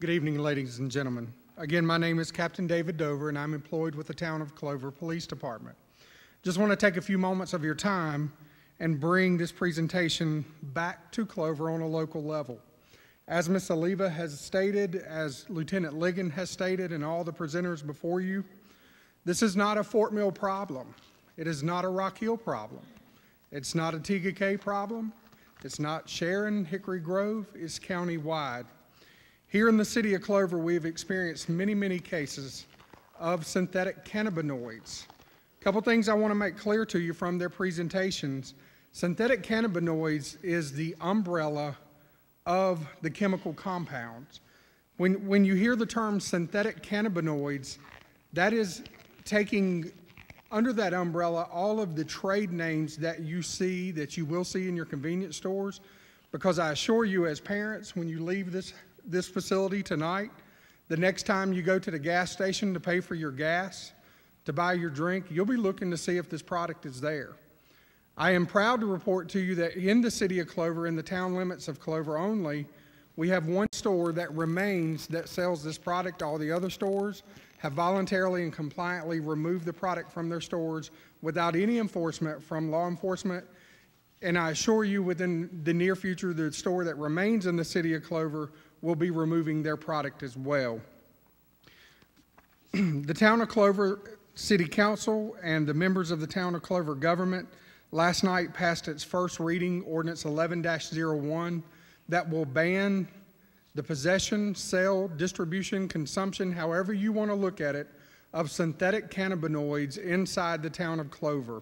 Good evening, ladies and gentlemen. Again, my name is Captain David Dover, and I'm employed with the Town of Clover Police Department. Just want to take a few moments of your time and bring this presentation back to Clover on a local level. As Ms. Oliva has stated, as Lieutenant Ligon has stated, and all the presenters before you, this is not a Fort Mill problem. It is not a Rock Hill problem. It's not a Tegakay problem. It's not Sharon, Hickory Grove. It's county-wide. Here in the city of Clover, we've experienced many cases of synthetic cannabinoids. A couple things I want to make clear to you from their presentations. Synthetic cannabinoids is the umbrella of the chemical compounds. When you hear the term synthetic cannabinoids, that is taking under that umbrella all of the trade names that you see, that you will see in your convenience stores, because I assure you as parents, when you leave this facility tonight, the next time you go to the gas station to pay for your gas, to buy your drink, you'll be looking to see if this product is there. I am proud to report to you that in the city of Clover, in the town limits of Clover only, we have one store that remains that sells this product. All the other stores have voluntarily and compliantly removed the product from their stores without any enforcement from law enforcement. And I assure you, within the near future, the store that remains in the city of Clover will be removing their product as well. The Town of Clover City Council and the members of the Town of Clover government last night passed its first reading, Ordinance 11-01, that will ban the possession, sale, distribution, consumption, however you want to look at it, of synthetic cannabinoids inside the Town of Clover.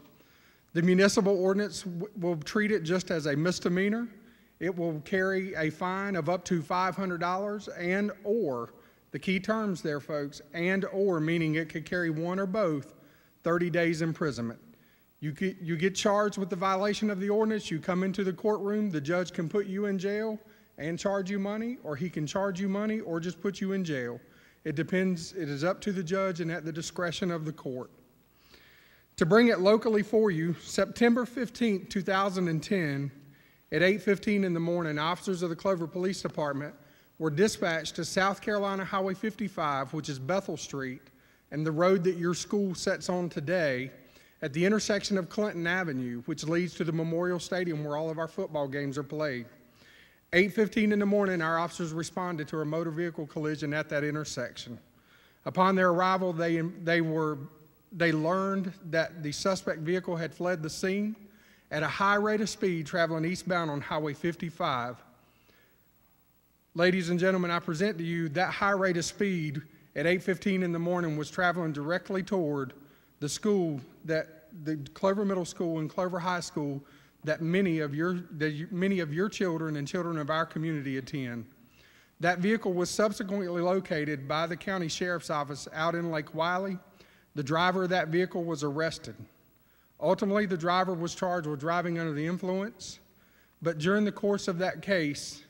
The municipal ordinance will treat it just as a misdemeanor. It will carry a fine of up to $500 and or, the key terms there, folks, and or, meaning it could carry one or both, 30 days imprisonment. You get charged with the violation of the ordinance, you come into the courtroom, the judge can put you in jail and charge you money, or he can charge you money or just put you in jail. It depends, it is up to the judge and at the discretion of the court. To bring it locally for you, September 15, 2010, at 8:15 in the morning, officers of the Clover Police Department were dispatched to South Carolina Highway 55, which is Bethel Street, and the road that your school sets on today, at the intersection of Clinton Avenue, which leads to the Memorial Stadium where all of our football games are played. 8:15 in the morning, our officers responded to a motor vehicle collision at that intersection. Upon their arrival, they learned that the suspect vehicle had fled the scene at a high rate of speed traveling eastbound on Highway 55. Ladies and gentlemen, I present to you that high rate of speed at 8:15 in the morning was traveling directly toward the school, that the Clover Middle School and Clover High School, that many of your children and children of our community attend. That vehicle was subsequently located by the county sheriff's office out in Lake Wiley. The driver of that vehicle was arrested. Ultimately, the driver was charged with driving under the influence, but during the course of that case,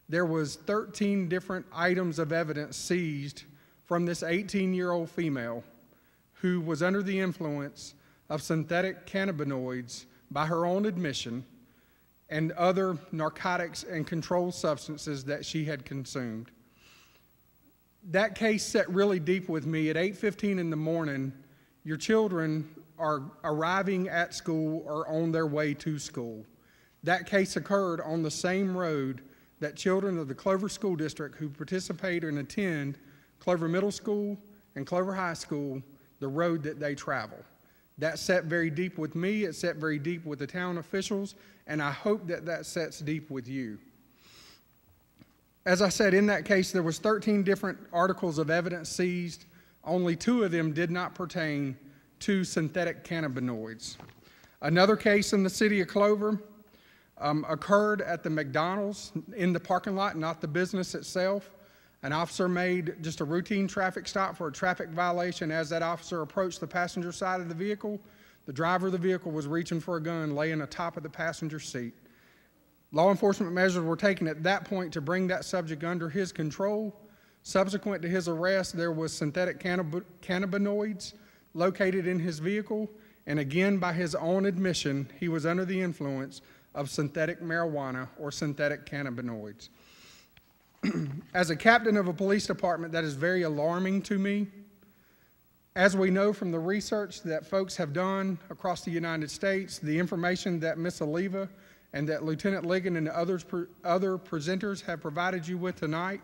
there was 13 different items of evidence seized from this 18-year-old female who was under the influence of synthetic cannabinoids by her own admission and other narcotics and controlled substances that she had consumed. That case set really deep with me. At 8:15 in the morning, your children are arriving at school or on their way to school. That case occurred on the same road that children of the Clover School District who participate and attend Clover Middle School and Clover High School, the road that they travel. That set very deep with me, it set very deep with the town officials, and I hope that that sets deep with you. As I said, in that case, there was 13 different articles of evidence seized. Only 2 of them did not pertain to synthetic cannabinoids. Another case in the city of Clover occurred at the McDonald's in the parking lot, not the business itself. An officer made just a routine traffic stop for a traffic violation. As that officer approached the passenger side of the vehicle, the driver of the vehicle was reaching for a gun laying atop of the passenger seat. Law enforcement measures were taken at that point to bring that subject under his control. Subsequent to his arrest, there was synthetic cannabinoids located in his vehicle, and again, by his own admission, he was under the influence of synthetic marijuana or synthetic cannabinoids. As a captain of a police department, that is very alarming to me. As we know from the research that folks have done across the United States, the information that Ms. Oliva and that Lieutenant Ligon and other presenters have provided you with tonight,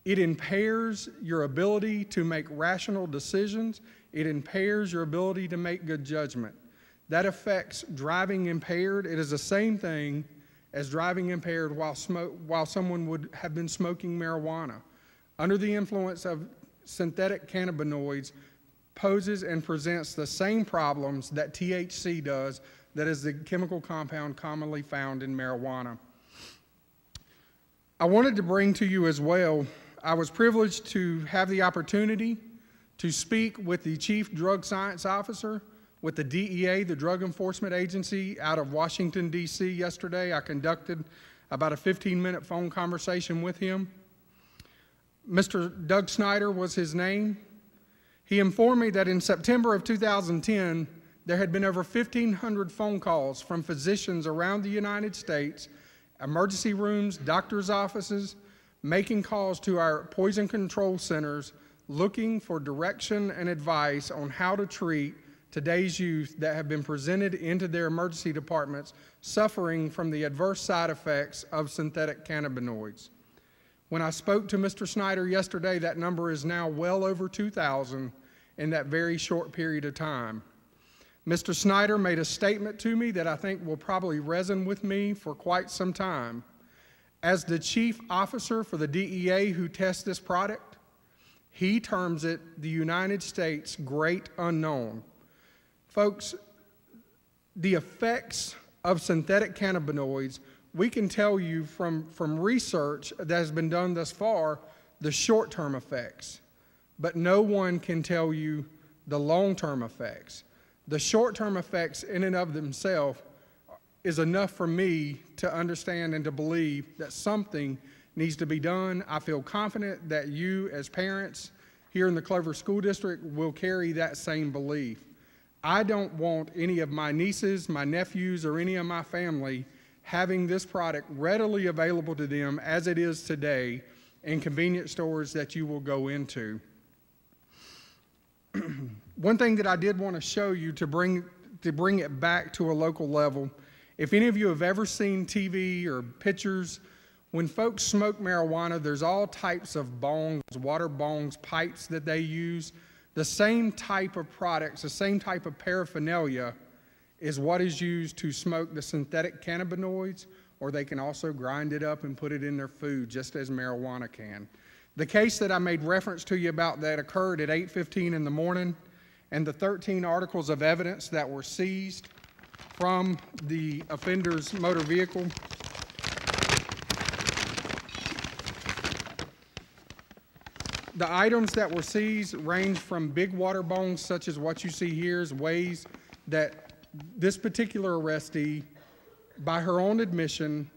it impairs your ability to make rational decisions. It impairs your ability to make good judgment. That affects driving impaired. It is the same thing as driving impaired while someone would have been smoking marijuana. Under the influence of synthetic cannabinoids poses and presents the same problems that THC does, that is the chemical compound commonly found in marijuana. I wanted to bring to you as well, I was privileged to have the opportunity to speak with the Chief Drug Science Officer with the DEA, the Drug Enforcement Agency, out of Washington, D.C. yesterday. I conducted about a 15-minute phone conversation with him. Mr. Doug Snyder was his name. He informed me that in September of 2010, there had been over 1,500 phone calls from physicians around the United States, emergency rooms, doctors' offices, making calls to our poison control centers, looking for direction and advice on how to treat today's youth that have been presented into their emergency departments suffering from the adverse side effects of synthetic cannabinoids. When I spoke to Mr. Snyder yesterday, that number is now well over 2,000 in that very short period of time. Mr. Snyder made a statement to me that I think will probably resonate with me for quite some time. As the chief officer for the DEA who tests this product, he terms it the United States' great unknown. Folks, the effects of synthetic cannabinoids, we can tell you from research that has been done thus far, the short-term effects, but no one can tell you the long-term effects. The short-term effects in and of themselves is enough for me to understand and to believe that something needs to be done. I feel confident that you as parents here in the Clover School District will carry that same belief. I don't want any of my nieces, my nephews, or any of my family having this product readily available to them as it is today in convenience stores that you will go into. One thing that I did want to show you to bring it back to a local level, if any of you have ever seen TV or pictures, when folks smoke marijuana, there's all types of bongs, water bongs, pipes that they use. The same type of products, the same type of paraphernalia is what is used to smoke the synthetic cannabinoids, or they can also grind it up and put it in their food, just as marijuana can. The case that I made reference to you about that occurred at 8:15 in the morning, and the 13 articles of evidence that were seized from the offender's motor vehicle. The items that were seized range from big water bongs, such as what you see here, ways that this particular arrestee, by her own admission,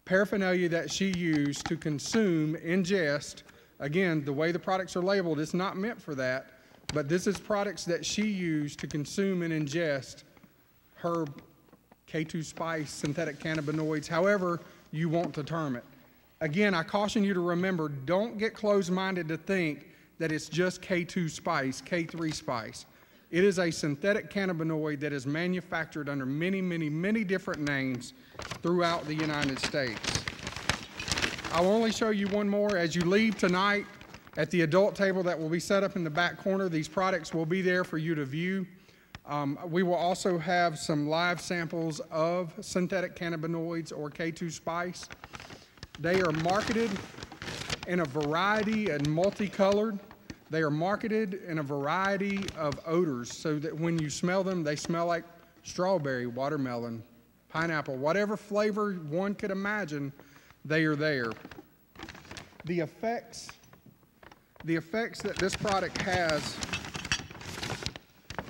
paraphernalia that she used to consume, ingest, again, the way the products are labeled, it's not meant for that, but this is products that she used to consume and ingest her K2 spice, synthetic cannabinoids, however you want to term it. Again, I caution you to remember, don't get closed-minded to think that it's just K2 spice, K3 spice. It is a synthetic cannabinoid that is manufactured under many, many, many different names throughout the United States. I'll only show you one more. As you leave tonight, at the adult table that will be set up in the back corner, these products will be there for you to view. We will also have some live samples of synthetic cannabinoids or K2 spice. They are marketed in a variety and multicolored. They are marketed in a variety of odors so that when you smell them, they smell like strawberry, watermelon, pineapple, whatever flavor one could imagine, they are there. The effects that this product has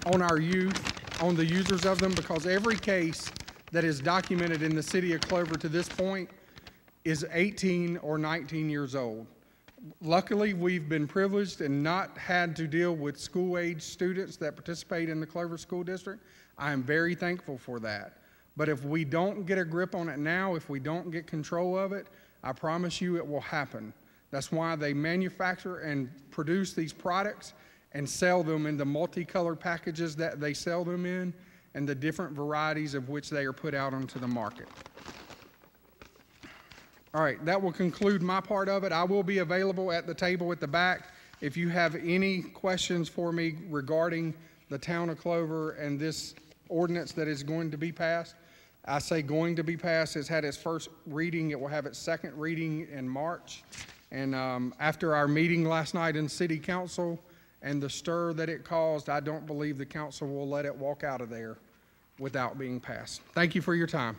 on our youth, on the users of them, because every case that is documented in the city of Clover to this point is 18 or 19 years old. Luckily, we've been privileged and not had to deal with school-age students that participate in the Clover School District. I am very thankful for that. But if we don't get a grip on it now, if we don't get control of it, I promise you it will happen. That's why they manufacture and produce these products and sell them in the multicolored packages that they sell them in and the different varieties of which they are put out onto the market. All right, that will conclude my part of it. I will be available at the table at the back if you have any questions for me regarding the town of Clover and this ordinance that is going to be passed. I say going to be passed. It's had its first reading. It will have its second reading in March. And after our meeting last night in City Council and the stir that it caused, I don't believe the council will let it walk out of there without being passed. Thank you for your time.